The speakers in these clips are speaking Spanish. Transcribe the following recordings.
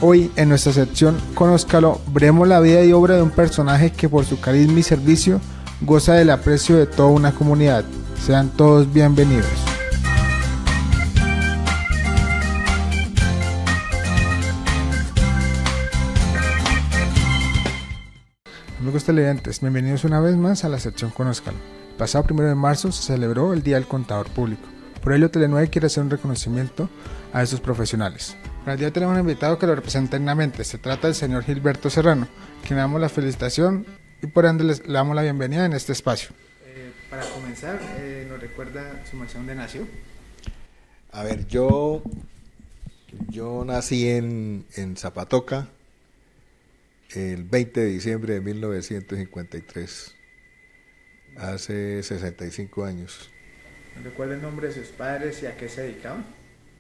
Hoy, en nuestra sección Conózcalo, veremos la vida y obra de un personaje que por su carisma y servicio goza del aprecio de toda una comunidad. Sean todos bienvenidos. Amigos televidentes, bienvenidos una vez más a la sección Conózcalo. El pasado 1 de marzo se celebró el Día del Contador Público. Por ello, Tele9 quiere hacer un reconocimiento a estos profesionales. Para el día tenemos un invitado que lo representa dignamente. Se trata del señor Gilberto Serrano, quien le damos la felicitación y por ende le damos la bienvenida en este espacio. Para comenzar, ¿nos recuerda su merced dónde nació? A ver, yo nací en Zapatoca el 20 de diciembre de 1953, hace 65 años. ¿Recuerda el nombre de sus padres y a qué se dedicaban?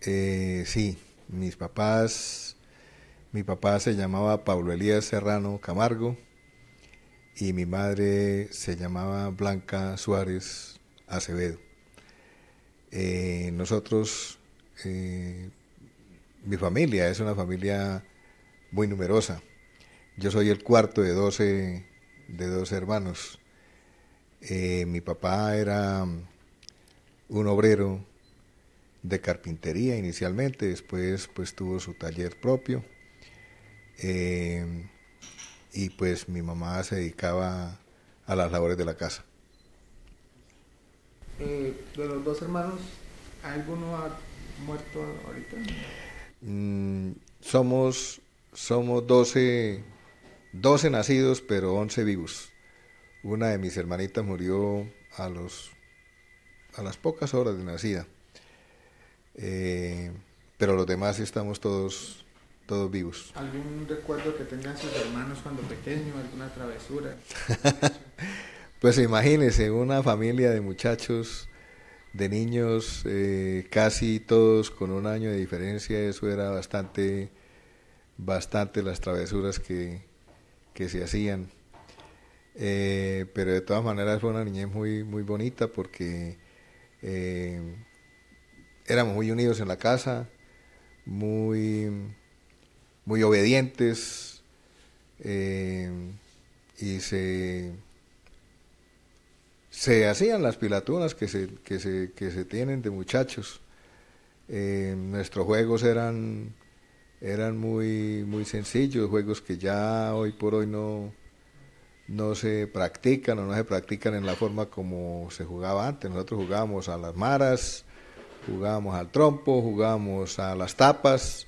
Sí, mi papá se llamaba Pablo Elías Serrano Camargo y mi madre se llamaba Blanca Suárez Acevedo. Nosotros, mi familia es una familia muy numerosa. Yo soy el cuarto de 12 hermanos. Mi papá era un obrero de carpintería inicialmente, después pues tuvo su taller propio, y pues mi mamá se dedicaba a las labores de la casa. De los dos hermanos, ¿alguno ha muerto ahorita? Somos 12 nacidos, pero 11 vivos. Una de mis hermanitas murió a las pocas horas de nacida. Pero los demás estamos todos vivos. ¿Algún recuerdo que tengan sus hermanos cuando pequeños, alguna travesura? Pues imagínense, una familia de muchachos, de niños, casi todos con un año de diferencia. Eso era bastante las travesuras que se hacían. Pero de todas maneras fue una niñez muy bonita porque éramos muy unidos en la casa, muy obedientes, y se hacían las pilatunas que se tienen de muchachos. Nuestros juegos eran muy sencillos, juegos que ya hoy por hoy no se practican o no se practican en la forma como se jugaba antes. Nosotros jugábamos a las maras, jugábamos al trompo, jugábamos a las tapas,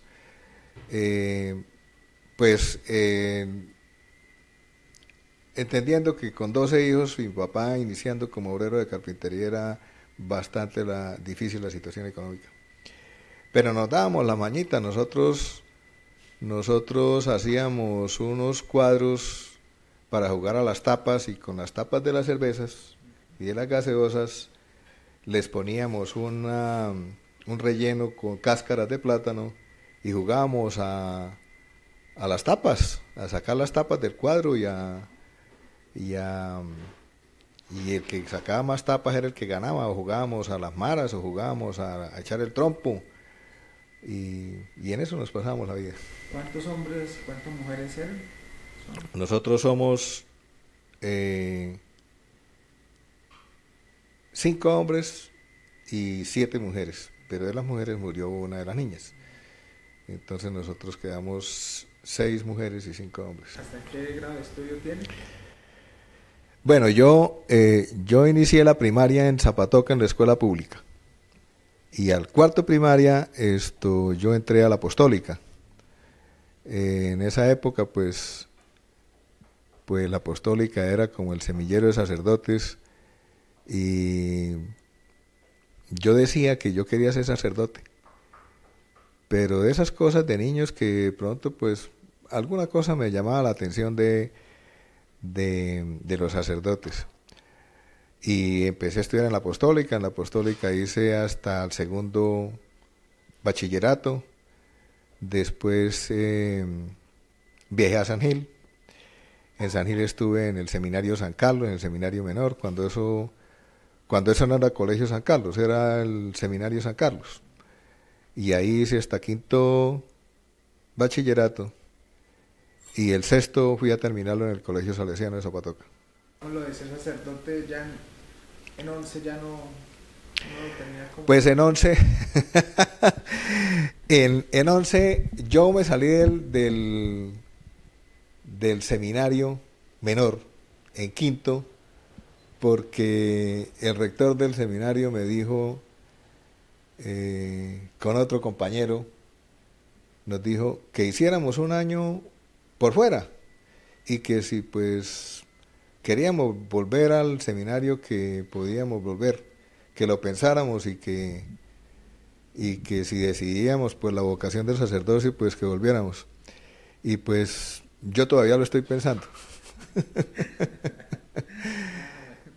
entendiendo que con 12 hijos, mi papá iniciando como obrero de carpintería, era bastante difícil la situación económica. Pero nos dábamos la mañita. Nosotros hacíamos unos cuadros para jugar a las tapas, y con las tapas de las cervezas y de las gaseosas les poníamos un relleno con cáscaras de plátano y jugábamos a las tapas, a sacar las tapas del cuadro, y el que sacaba más tapas era el que ganaba. O jugábamos a las maras, o jugábamos a echar el trompo, y en eso nos pasábamos la vida. ¿Cuántos hombres, cuántas mujeres eran? Nosotros somos 5 hombres y 7 mujeres, pero de las mujeres murió una de las niñas. Entonces nosotros quedamos 6 mujeres y 5 hombres. ¿Hasta qué grado de estudio tiene? Bueno, yo inicié la primaria en Zapatoca, en la escuela pública, y al cuarto primaria yo entré a la apostólica. En esa época pues la apostólica era como el semillero de sacerdotes, y yo decía que yo quería ser sacerdote, pero de esas cosas de niños que de pronto pues alguna cosa me llamaba la atención de los sacerdotes, y empecé a estudiar en la apostólica. En la apostólica hice hasta el segundo bachillerato. Después viajé a San Gil. En San Gil estuve en el seminario San Carlos, en el seminario menor, cuando eso no era Colegio San Carlos, era el seminario San Carlos. Y ahí hice hasta quinto bachillerato y el sexto fui a terminarlo en el Colegio Salesiano de Zapatoca. Lo de ser sacerdote ya en 11 ya no lo tenía como... Pues en 11, en 11 yo me salí del seminario menor, en quinto, porque el rector del seminario me dijo, con otro compañero, nos dijo que hiciéramos un año por fuera y que si pues queríamos volver al seminario que podíamos volver, que lo pensáramos y que si decidíamos pues la vocación del sacerdocio pues que volviéramos. Y pues yo todavía lo estoy pensando.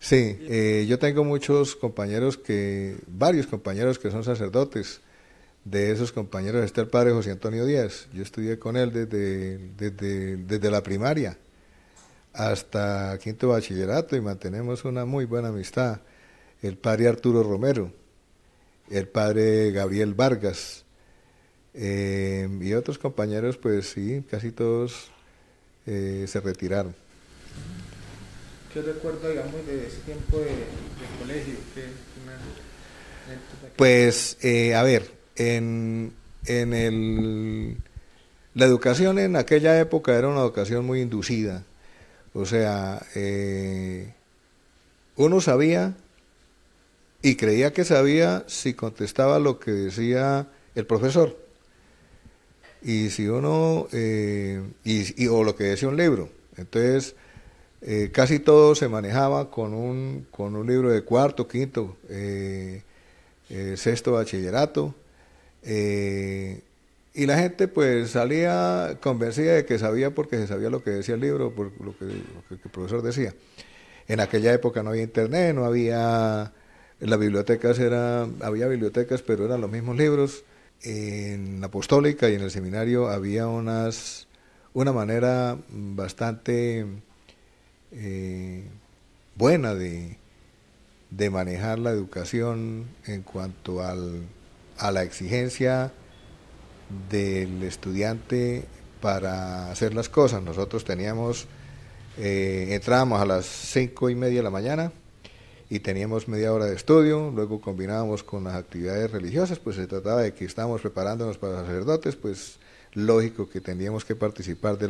Sí, yo tengo varios compañeros que son sacerdotes. De esos compañeros está el padre José Antonio Díaz. Yo estudié con él desde la primaria hasta quinto bachillerato y mantenemos una muy buena amistad. El padre Arturo Romero, el padre Gabriel Vargas y otros compañeros, pues sí, casi todos se retiraron. ¿Qué recuerdo, digamos, de ese tiempo de colegio? Pues, a ver, la educación en aquella época era una educación muy inducida. O sea, uno sabía y creía que sabía si contestaba lo que decía el profesor. Y si uno, o lo que decía un libro. Entonces, casi todo se manejaba con un libro de cuarto, quinto, sexto bachillerato. Y la gente pues salía convencida de que sabía porque se sabía lo que decía el libro, por lo que el profesor decía. En aquella época no había internet, no había... En las bibliotecas había bibliotecas, pero eran los mismos libros. En la apostólica y en el seminario había una manera bastante buena de manejar la educación en cuanto a la exigencia del estudiante para hacer las cosas. Nosotros entrábamos a las 5:30 de la mañana y teníamos media hora de estudio, luego combinábamos con las actividades religiosas, pues se trataba de que estábamos preparándonos para sacerdotes, pues lógico que teníamos que participar de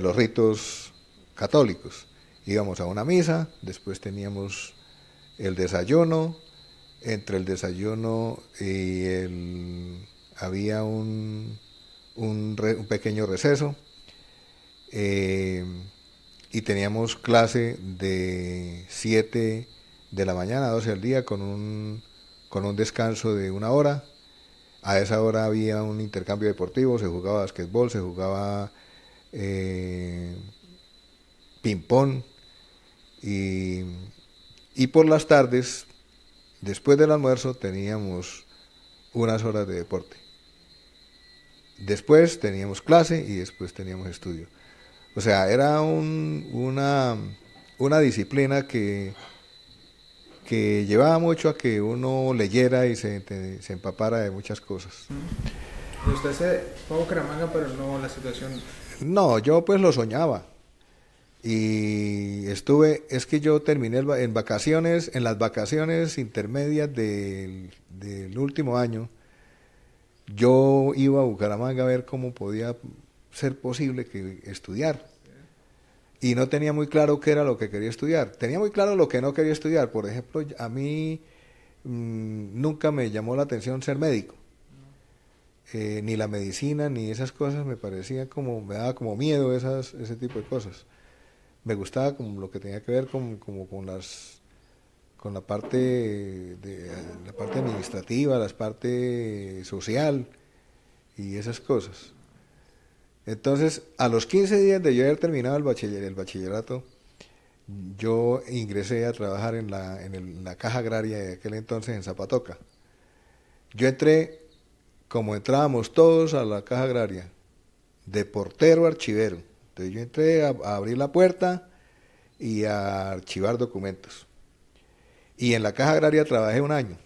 los ritos católicos. Íbamos a una misa, después teníamos el desayuno, entre el desayuno y había un pequeño receso, y teníamos clase de 7 de la mañana a 12 del día con un descanso de 1 hora. A esa hora había un intercambio deportivo, se jugaba basquetbol, se jugaba ping-pong y por las tardes, después del almuerzo, teníamos unas horas de deporte. Después teníamos clase y después teníamos estudio. O sea, era una disciplina que llevaba mucho a que uno leyera y se empapara de muchas cosas. Usted se fue a Bucaramanga, pero no la situación... No, yo pues lo soñaba. Y es que yo terminé en las vacaciones intermedias del último año, yo iba a Bucaramanga a ver cómo podía ser posible que estudiar. Y no tenía muy claro qué era lo que quería estudiar. Tenía muy claro lo que no quería estudiar. Por ejemplo, a mí nunca me llamó la atención ser médico. Ni la medicina, ni esas cosas me daba como miedo ese tipo de cosas. Me gustaba como lo que tenía que ver con la parte administrativa, la parte social y esas cosas. Entonces, a los 15 días de yo haber terminado el bachillerato, yo ingresé a trabajar en la Caja Agraria de aquel entonces en Zapatoca. Yo entré, como entrábamos todos a la Caja Agraria, de portero archivero. Entonces yo entré a abrir la puerta y a archivar documentos. Y en la Caja Agraria trabajé 1 año.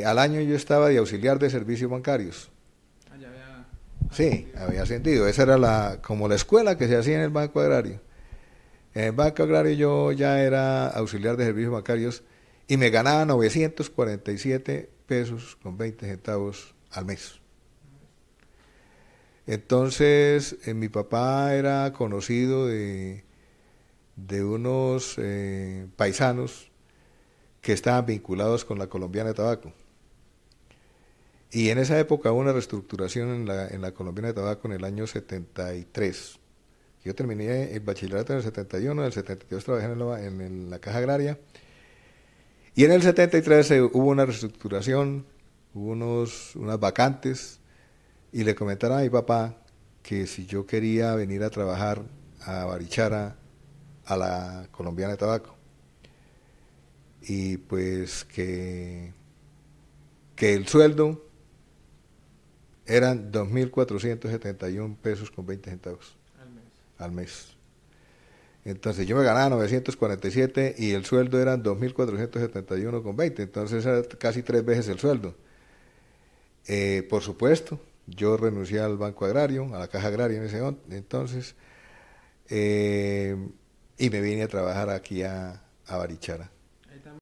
Al año yo estaba de auxiliar de servicios bancarios. Sí, había ascendido. Esa era como la escuela que se hacía en el Banco Agrario. En el Banco Agrario yo ya era auxiliar de servicios bancarios y me ganaba 947 pesos con 20 centavos al mes. Entonces, mi papá era conocido de unos paisanos que estaban vinculados con la Colombiana de Tabaco. Y en esa época hubo una reestructuración en la Colombiana de Tabaco en el año 73. Yo terminé el bachillerato en el 71, en el 72 trabajé en la Caja Agraria. Y en el 73 hubo una reestructuración, hubo unas vacantes, y le comentaron a mi papá que si yo quería venir a trabajar a Barichara, a la Colombiana de Tabaco. Y pues que el sueldo eran 2.471 pesos con 20 centavos al mes. Entonces yo me ganaba 947 y el sueldo eran 2.471 con 20, entonces era casi 3 veces el sueldo. Por supuesto, yo renuncié al Banco Agrario, a la Caja Agraria en ese entonces, y me vine a trabajar aquí a Barichara.